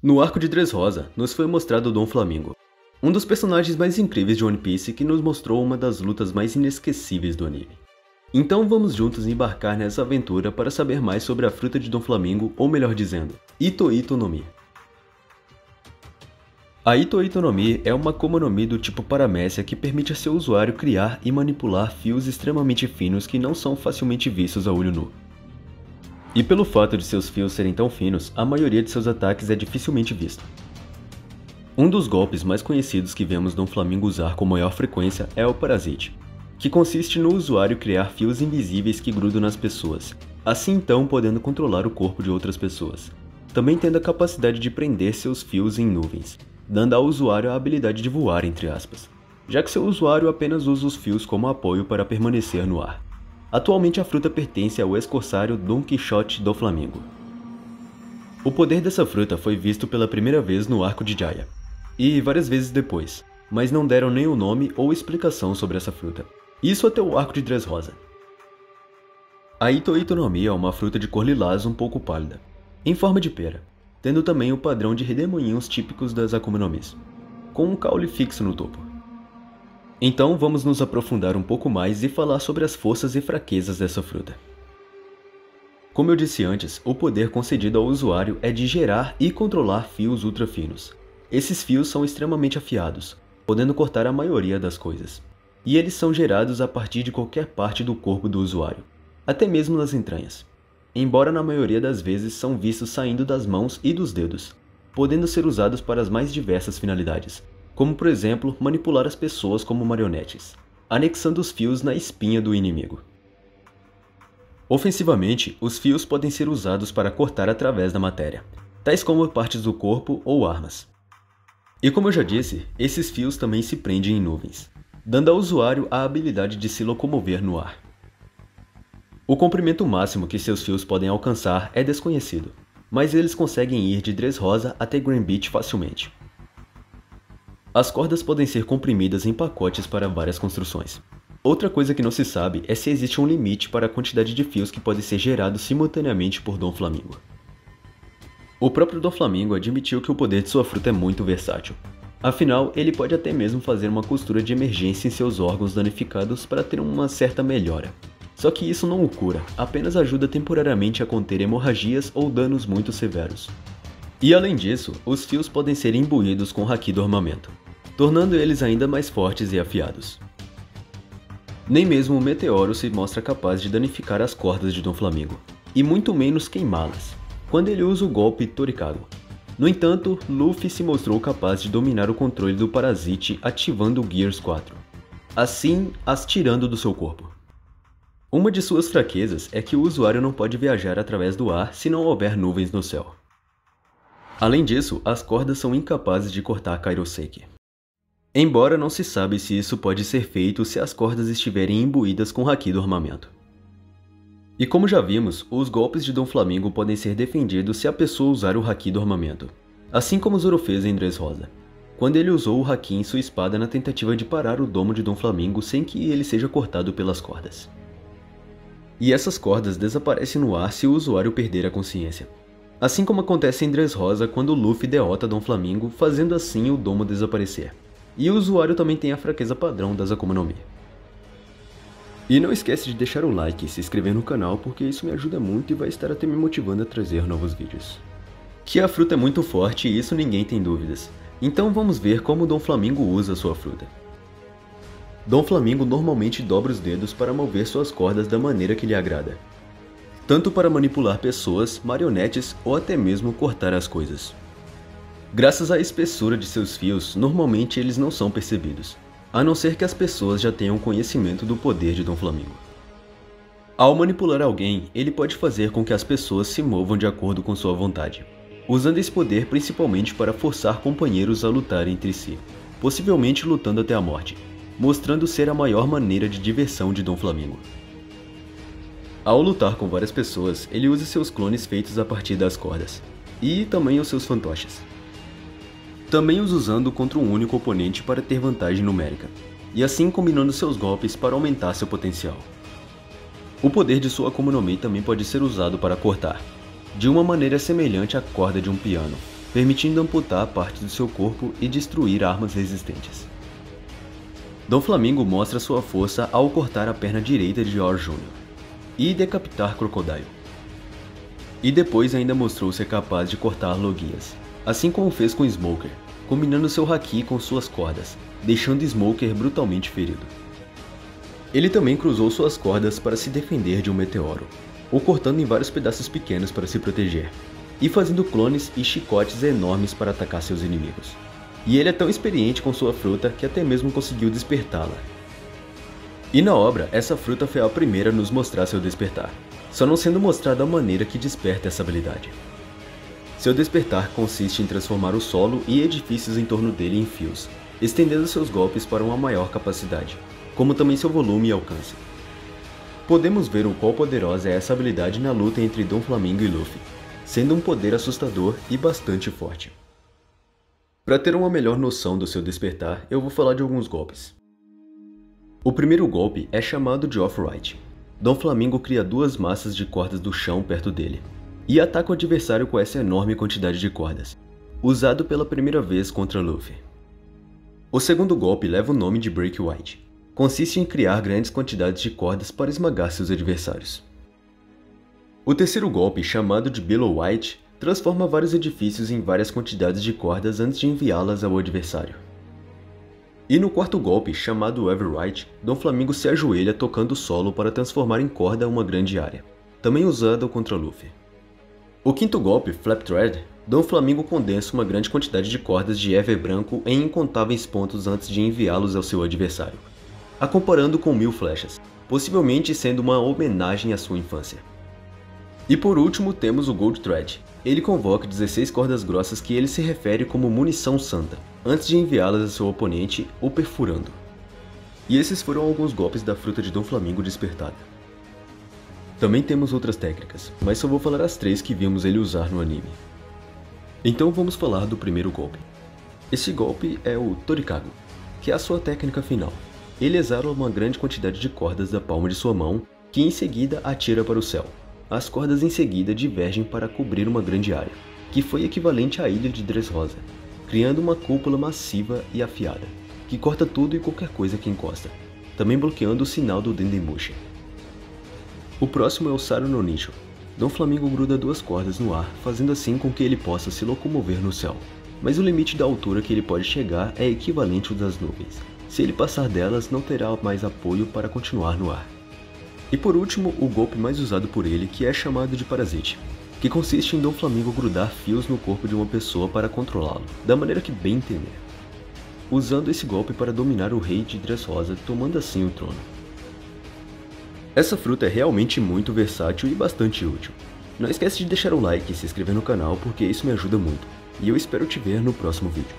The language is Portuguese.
No arco de Dressrosa, nos foi mostrado Dom Flamingo, um dos personagens mais incríveis de One Piece que nos mostrou uma das lutas mais inesquecíveis do anime. Então vamos juntos embarcar nessa aventura para saber mais sobre a fruta de Dom Flamingo, ou melhor dizendo, Ito Ito no Mi. A Ito Ito no Mi é uma Akuma no Mi do tipo Paramécia que permite a seu usuário criar e manipular fios extremamente finos que não são facilmente vistos a olho nu. E pelo fato de seus fios serem tão finos, a maioria de seus ataques é dificilmente vista. Um dos golpes mais conhecidos que vemos Dom Flamingo usar com maior frequência é o Parasite, que consiste no usuário criar fios invisíveis que grudam nas pessoas, assim então podendo controlar o corpo de outras pessoas, também tendo a capacidade de prender seus fios em nuvens, dando ao usuário a habilidade de voar entre aspas, já que seu usuário apenas usa os fios como apoio para permanecer no ar. Atualmente a fruta pertence ao ex-corsário Don Quixote do Flamingo. O poder dessa fruta foi visto pela primeira vez no arco de Jaya, e várias vezes depois, mas não deram nem o nome ou explicação sobre essa fruta. Isso até o arco de Dressrosa. A Ito Ito no Mi é uma fruta de cor lilás um pouco pálida, em forma de pera, tendo também o padrão de redemoinhos típicos das Akuma no Mis, com um caule fixo no topo. Então vamos nos aprofundar um pouco mais e falar sobre as forças e fraquezas dessa fruta. Como eu disse antes, o poder concedido ao usuário é de gerar e controlar fios ultra finos. Esses fios são extremamente afiados, podendo cortar a maioria das coisas. E eles são gerados a partir de qualquer parte do corpo do usuário, até mesmo nas entranhas. Embora na maioria das vezes são vistos saindo das mãos e dos dedos, podendo ser usados para as mais diversas finalidades, como por exemplo manipular as pessoas como marionetes, anexando os fios na espinha do inimigo. Ofensivamente, os fios podem ser usados para cortar através da matéria, tais como partes do corpo ou armas. E como eu já disse, esses fios também se prendem em nuvens, dando ao usuário a habilidade de se locomover no ar. O comprimento máximo que seus fios podem alcançar é desconhecido, mas eles conseguem ir de Dressrosa até Grand Beach facilmente. As cordas podem ser comprimidas em pacotes para várias construções. Outra coisa que não se sabe é se existe um limite para a quantidade de fios que pode ser gerado simultaneamente por Dom Flamingo. O próprio Dom Flamingo admitiu que o poder de sua fruta é muito versátil. Afinal, ele pode até mesmo fazer uma costura de emergência em seus órgãos danificados para ter uma certa melhora. Só que isso não o cura, apenas ajuda temporariamente a conter hemorragias ou danos muito severos. E além disso, os fios podem ser imbuídos com haki do armamento, tornando eles ainda mais fortes e afiados. Nem mesmo o Meteoro se mostra capaz de danificar as cordas de Dom Flamingo, e muito menos queimá-las, quando ele usa o golpe Torikago. No entanto, Luffy se mostrou capaz de dominar o controle do Parasite ativando o Gears 4, assim as tirando do seu corpo. Uma de suas fraquezas é que o usuário não pode viajar através do ar se não houver nuvens no céu. Além disso, as cordas são incapazes de cortar Kairoseki. Embora não se sabe se isso pode ser feito se as cordas estiverem imbuídas com haki do armamento. E como já vimos, os golpes de Dom Flamingo podem ser defendidos se a pessoa usar o haki do armamento, assim como Zoro fez em Dressrosa, quando ele usou o haki em sua espada na tentativa de parar o domo de Dom Flamingo sem que ele seja cortado pelas cordas. E essas cordas desaparecem no ar se o usuário perder a consciência, assim como acontece em Dressrosa quando Luffy derrota Dom Flamingo, fazendo assim o domo desaparecer. E o usuário também tem a fraqueza padrão das Akuma no Mi. E não esquece de deixar o like e se inscrever no canal porque isso me ajuda muito e vai estar até me motivando a trazer novos vídeos. Que a fruta é muito forte e isso ninguém tem dúvidas, então vamos ver como Dom Flamingo usa sua fruta. Dom Flamingo normalmente dobra os dedos para mover suas cordas da maneira que lhe agrada, tanto para manipular pessoas, marionetes ou até mesmo cortar as coisas. Graças à espessura de seus fios, normalmente eles não são percebidos, a não ser que as pessoas já tenham conhecimento do poder de Dom Flamingo. Ao manipular alguém, ele pode fazer com que as pessoas se movam de acordo com sua vontade, usando esse poder principalmente para forçar companheiros a lutar entre si, possivelmente lutando até a morte, mostrando ser a maior maneira de diversão de Dom Flamingo. Ao lutar com várias pessoas, ele usa seus clones feitos a partir das cordas, e também os seus fantoches. Também os usando contra um único oponente para ter vantagem numérica, e assim combinando seus golpes para aumentar seu potencial. O poder de sua Akuma no Mi também pode ser usado para cortar, de uma maneira semelhante à corda de um piano, permitindo amputar partes do seu corpo e destruir armas resistentes. Doflamingo mostra sua força ao cortar a perna direita de Or Jr. e decapitar Crocodile. E depois ainda mostrou ser capaz de cortar Logias, assim como fez com Smoker, combinando seu haki com suas cordas, deixando Smoker brutalmente ferido. Ele também cruzou suas cordas para se defender de um meteoro, ou cortando em vários pedaços pequenos para se proteger, e fazendo clones e chicotes enormes para atacar seus inimigos. E ele é tão experiente com sua fruta que até mesmo conseguiu despertá-la. E na obra, essa fruta foi a primeira a nos mostrar seu despertar, só não sendo mostrada a maneira que desperta essa habilidade. Seu despertar consiste em transformar o solo e edifícios em torno dele em fios, estendendo seus golpes para uma maior capacidade, como também seu volume e alcance. Podemos ver o quão poderosa é essa habilidade na luta entre Doflamingo e Luffy, sendo um poder assustador e bastante forte. Para ter uma melhor noção do seu despertar, eu vou falar de alguns golpes. O primeiro golpe é chamado de Off-Right. Doflamingo cria duas massas de cordas do chão perto dele, e ataca o adversário com essa enorme quantidade de cordas, usado pela primeira vez contra Luffy. O segundo golpe leva o nome de Break White. Consiste em criar grandes quantidades de cordas para esmagar seus adversários. O terceiro golpe, chamado de Billow White, transforma vários edifícios em várias quantidades de cordas antes de enviá-las ao adversário. E no quarto golpe, chamado Everright, Doflamingo se ajoelha tocando o solo para transformar em corda uma grande área, também usado contra Luffy. O quinto golpe, Flap Thread, Doflamingo condensa uma grande quantidade de cordas de Ever branco em incontáveis pontos antes de enviá-los ao seu adversário, a comparando com 1000 flechas, possivelmente sendo uma homenagem à sua infância. E por último temos o Gold Thread. Ele convoca 16 cordas grossas que ele se refere como munição santa, antes de enviá-las a seu oponente, o perfurando. E esses foram alguns golpes da fruta de Doflamingo despertada. Também temos outras técnicas, mas só vou falar as 3 que vimos ele usar no anime. Então vamos falar do primeiro golpe. Esse golpe é o Torikago, que é a sua técnica final. Ele exala uma grande quantidade de cordas da palma de sua mão, que em seguida atira para o céu. As cordas em seguida divergem para cobrir uma grande área, que foi equivalente à ilha de Dressrosa, criando uma cúpula massiva e afiada, que corta tudo e qualquer coisa que encosta, também bloqueando o sinal do Dendemushi. O próximo é o Saru no Nicho. Doflamingo gruda 2 cordas no ar, fazendo assim com que ele possa se locomover no céu, mas o limite da altura que ele pode chegar é equivalente ao das nuvens. Se ele passar delas, não terá mais apoio para continuar no ar. E por último, o golpe mais usado por ele, que é chamado de Parasite, que consiste em Doflamingo grudar fios no corpo de uma pessoa para controlá-lo, da maneira que bem entender, usando esse golpe para dominar o rei de Dressrosa, tomando assim o trono. Essa fruta é realmente muito versátil e bastante útil. Não esquece de deixar o like e se inscrever no canal porque isso me ajuda muito, e eu espero te ver no próximo vídeo.